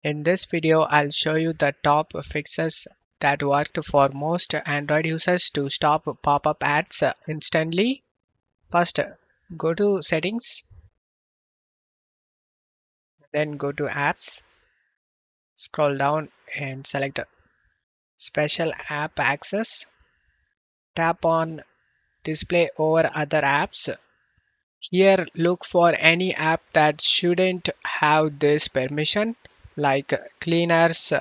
In this video, I'll show you the top fixes that worked for most Android users to stop pop-up ads instantly. First, go to Settings, then go to Apps, scroll down and select Special App Access. Tap on Display over other apps. Here, look for any app that shouldn't have this permission, like cleaners,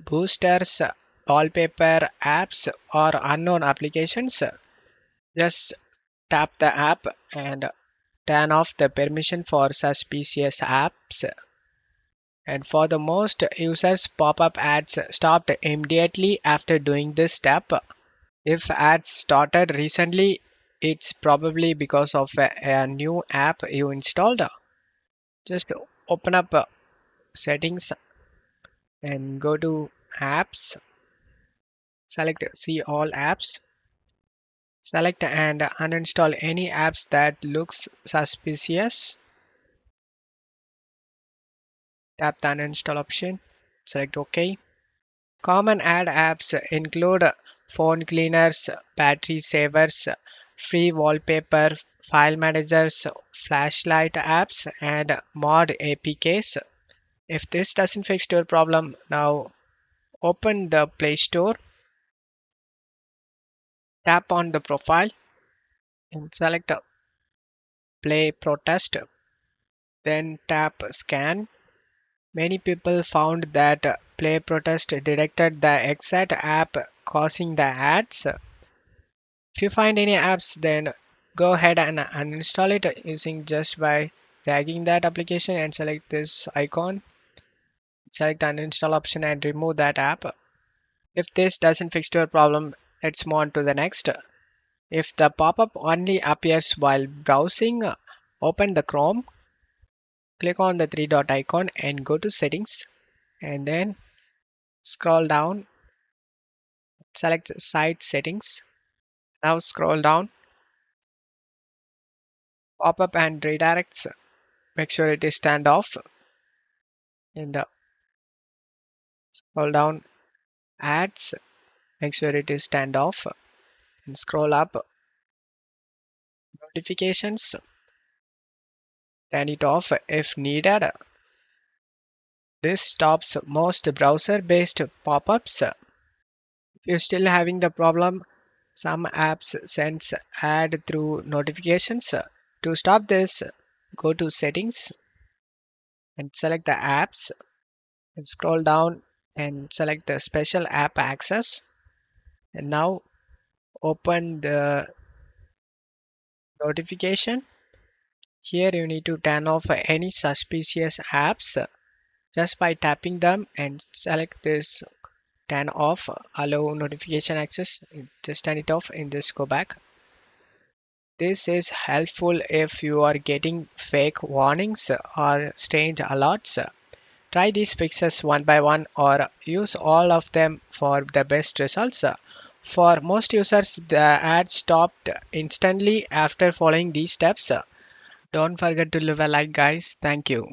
boosters, wallpaper apps, or unknown applications. Just tap the app and turn off the permission for suspicious apps. And for the most users, pop-up ads stopped immediately after doing this step. If ads started recently, it's probably because of a new app you installed. Just open up settings and go to apps, select see all apps, select and uninstall any apps that looks suspicious. Tap the uninstall option, select OK. Common ad apps include phone cleaners, battery savers, free wallpaper, file managers, flashlight apps, and mod APKs. If this doesn't fix your problem, now open the Play Store, tap on the profile, and select Play Protest, then tap Scan. Many people found that Play Protest detected the exact app causing the ads. If you find any apps, then go ahead and uninstall it using just by dragging that application and select this icon. Select the uninstall option and remove that app. If this doesn't fix your problem, let's move on to the next. If the pop-up only appears while browsing, open the Chrome, click on the three dot icon and go to settings and then scroll down, select site settings. Now scroll down, pop-up and redirects, make sure it is turned off and scroll down ads, make sure it is turned off and scroll up notifications, turn it off if needed. This stops most browser-based pop-ups. If you're still having the problem, some apps sends ad through notifications. To stop this, go to settings and select the apps and scroll down and select the special app access. And now open the notification. Here you need to turn off any suspicious apps just by tapping them and select this turn off allow notification access. Just turn it off and just go back. This is helpful if you are getting fake warnings or strange alerts. Try these fixes one by one or use all of them for the best results. For most users, the ad stopped instantly after following these steps. Don't forget to leave a like, guys. Thank you.